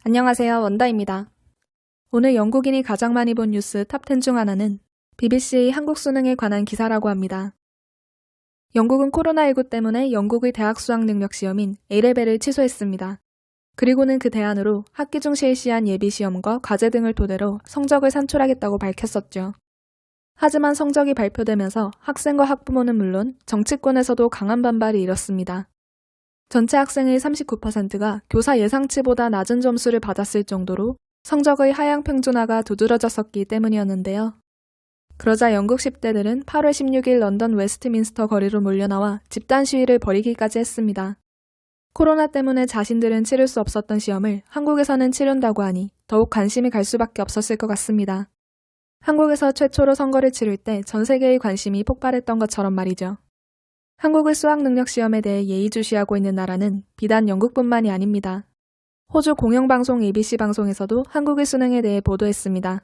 안녕하세요. 원다입니다. 오늘 영국인이 가장 많이 본 뉴스 탑10 중 하나는 BBC 한국 수능에 관한 기사라고 합니다. 영국은 코로나19 때문에 영국의 대학 수학 능력 시험인 A레벨을 취소했습니다. 그리고는 그 대안으로 학기 중 실시한 예비시험과 과제 등을 토대로 성적을 산출하겠다고 밝혔었죠. 하지만 성적이 발표되면서 학생과 학부모는 물론 정치권에서도 강한 반발이 일었습니다. 전체 학생의 39%가 교사 예상치보다 낮은 점수를 받았을 정도로 성적의 하향 평준화가 두드러졌었기 때문이었는데요. 그러자 영국 10대들은 8월 16일 런던 웨스트민스터 거리로 몰려나와 집단 시위를 벌이기까지 했습니다. 코로나 때문에 자신들은 치를 수 없었던 시험을 한국에서는 치른다고 하니 더욱 관심이 갈 수밖에 없었을 것 같습니다. 한국에서 최초로 선거를 치를 때 전 세계의 관심이 폭발했던 것처럼 말이죠. 한국의 수학 능력 시험에 대해 예의주시하고 있는 나라는 비단 영국뿐만이 아닙니다. 호주 공영방송 ABC 방송에서도 한국의 수능에 대해 보도했습니다.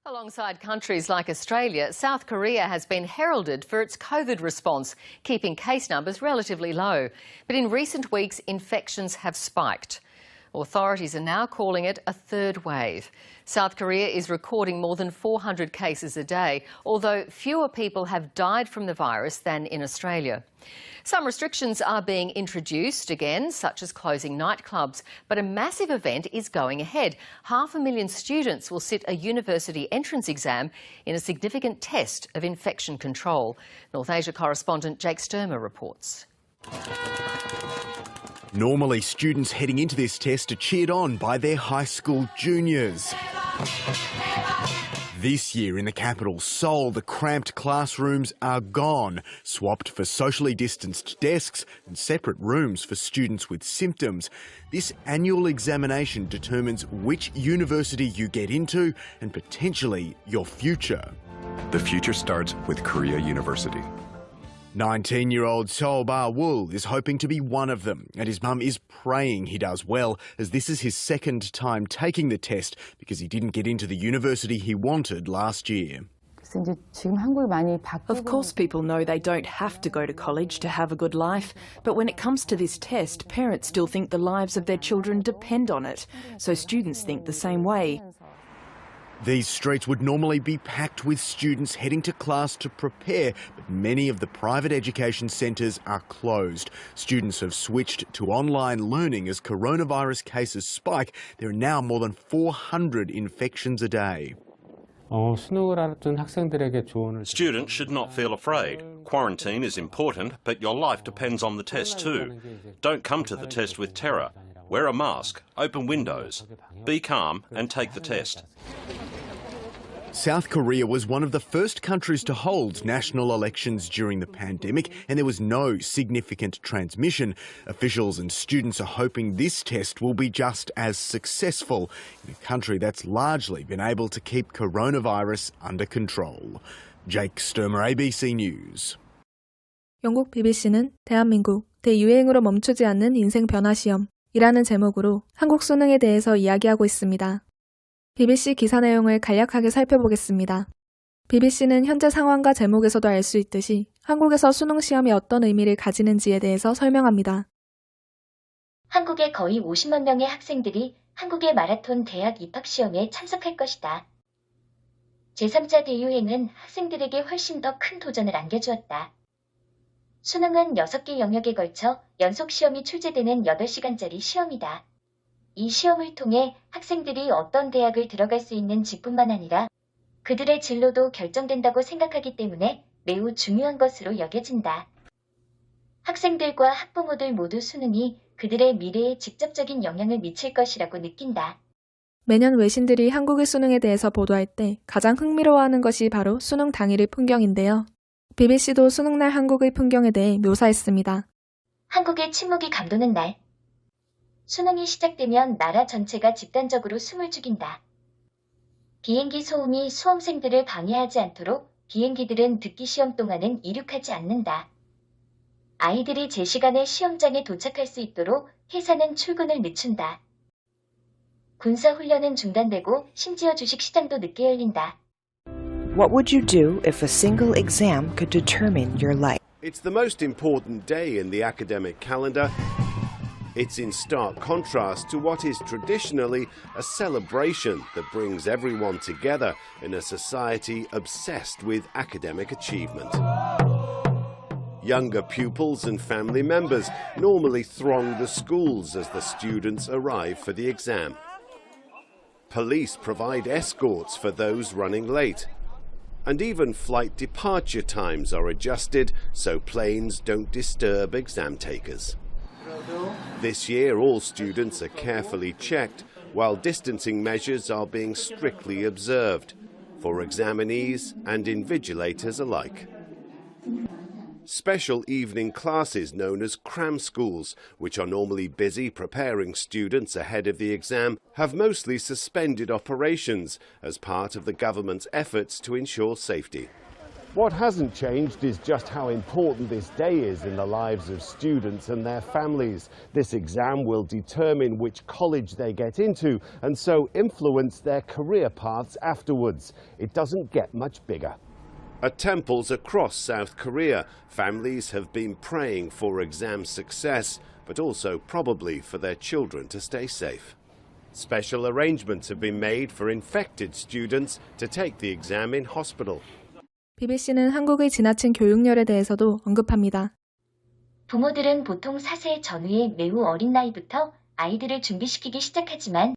Alongside countries like Australia, South Korea has been heralded for its COVID response, keeping case numbers relatively low. But in recent weeks, infections have spiked. Authorities are now calling it a third wave. South Korea is recording more than 400 cases a day, although fewer people have died from the virus than in Australia. Some restrictions are being introduced again, such as closing nightclubs, but a massive event is going ahead. 500,000 students will sit a university entrance exam in a significant test of infection control. North Asia correspondent Jake Sturmer reports. Normally, students heading into this test are cheered on by their high school juniors. This year in the capital, Seoul, the cramped classrooms are gone, swapped for socially distanced desks and separate rooms for students with symptoms. This annual examination determines which university you get into and potentially your future. The future starts with Korea University. 19-year-old Seol Ba-wul is hoping to be one of them, and his mum is praying he does well, as this is his second time taking the test because he didn't get into the university he wanted last year. Of course, people know they don't have to go to college to have a good life, but when it comes to this test, parents still think the lives of their children depend on it, so students think the same way. These streets would normally be packed with students heading to class to prepare, but many of the private education centres are closed. Students have switched to online learning as coronavirus cases spike. There are now more than 400 infections a day. Students should not feel afraid. Quarantine is important, but your life depends on the test too. Don't come to the test with terror. Wear a mask, open windows, be calm and take the test. South Korea was one of the first countries to hold national elections during the pandemic, and there was no significant transmission. Officials and students are hoping this test will be just as successful in a country that's largely been able to keep coronavirus under control. Jake Sturmer, ABC News. 영국 BBC는 대한민국 대유행으로 멈추지 않는 인생 변화 시험이라는 제목으로 한국 수능에 대해서 이야기하고 있습니다. BBC 기사 내용을 간략하게 살펴보겠습니다. BBC는 현재 상황과 제목에서도 알 수 있듯이 한국에서 수능 시험이 어떤 의미를 가지는지에 대해서 설명합니다. 한국의 거의 50만 명의 학생들이 한국의 마라톤 대학 입학 시험에 참석할 것이다. 제3차 대유행은 학생들에게 훨씬 더 큰 도전을 안겨주었다. 수능은 6개 영역에 걸쳐 연속 시험이 출제되는 8시간짜리 시험이다. 이 시험을 통해 학생들이 어떤 대학을 들어갈 수 있는지뿐만 아니라 그들의 진로도 결정된다고 생각하기 때문에 매우 중요한 것으로 여겨진다. 학생들과 학부모들 모두 수능이 그들의 미래에 직접적인 영향을 미칠 것이라고 느낀다. 매년 외신들이 한국의 수능에 대해서 보도할 때 가장 흥미로워하는 것이 바로 수능 당일의 풍경인데요. BBC도 수능날 한국의 풍경에 대해 묘사했습니다. 한국의 침묵이 감도는 날. 수능이 시작되면 나라 전체가 집단적으로 숨을 죽인다. 비행기 소음이 수험생들을 방해하지 않도록 비행기들은 듣기 시험 동안은 이륙하지 않는다. 아이들이 제 시간에 시험장에 도착할 수 있도록 회사는 출근을 늦춘다. 군사훈련은 중단되고 심지어 주식시장도 늦게 열린다. What would you do if a single exam could determine your life? It's the most important day in the academic calendar. It's in stark contrast to what is traditionally a celebration that brings everyone together in a society obsessed with academic achievement. Younger pupils and family members normally throng the schools as the students arrive for the exam. Police provide escorts for those running late. And even flight departure times are adjusted so planes don't disturb exam takers. This year, all students are carefully checked, while distancing measures are being strictly observed for examinees and invigilators alike. Special evening classes known as cram schools, which are normally busy preparing students ahead of the exam, have mostly suspended operations as part of the government's efforts to ensure safety. What hasn't changed is just how important this day is in the lives of students and their families. This exam will determine which college they get into and so influence their career paths afterwards. It doesn't get much bigger. At temples across South Korea, families have been praying for exam success, but also probably for their children to stay safe. Special arrangements have been made for infected students to take the exam in hospital. BBC는 한국의 지나친 교육열에 대해서도 언급합니다. 부모들은 보통 4세 전후의 매우 어린 나이부터 아이들을 준비시키기 시작하지만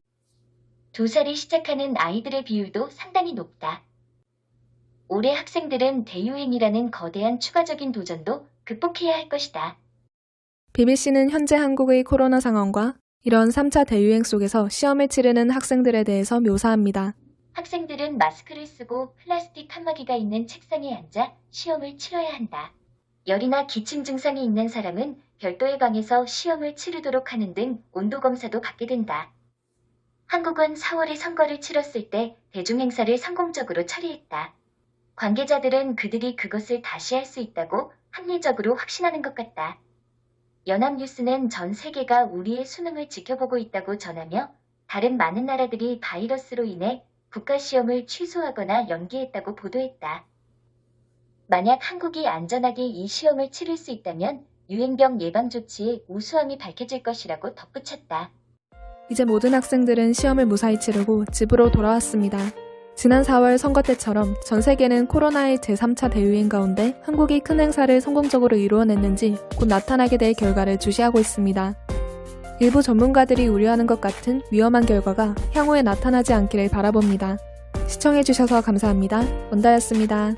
2살이 시작하는 아이들의 비율도 상당히 높다. 올해 학생들은 대유행이라는 거대한 추가적인 도전도 극복해야 할 것이다. BBC는 현재 한국의 코로나 상황과 이런 3차 대유행 속에서 시험을 치르는 학생들에 대해서 묘사합니다. 학생들은 마스크를 쓰고 플라스틱 칸막이가 있는 책상에 앉아 시험을 치러야 한다. 열이나 기침 증상이 있는 사람은 별도의 방에서 시험을 치르도록 하는 등 온도 검사도 받게 된다. 한국은 4월에 선거를 치렀을 때 대중행사를 성공적으로 처리했다. 관계자들은 그들이 그것을 다시 할 수 있다고 합리적으로 확신하는 것 같다. 연합뉴스는 전 세계가 우리의 수능을 지켜보고 있다고 전하며 다른 많은 나라들이 바이러스로 인해 국가시험을 취소하거나 연기했다고 보도했다. 만약 한국이 안전하게 이 시험을 치를 수 있다면 유행병 예방 조치의 우수함이 밝혀질 것이라고 덧붙였다. 이제 모든 학생들은 시험을 무사히 치르고 집으로 돌아왔습니다. 지난 4월 선거 때처럼 전 세계는 코로나의 제3차 대유행 가운데 한국이 큰 행사를 성공적으로 이루어냈는지 곧 나타나게 될 결과를 주시하고 있습니다. 일부 전문가들이 우려하는 것 같은 위험한 결과가 향후에 나타나지 않기를 바라봅니다. 시청해주셔서 감사합니다. 원다였습니다.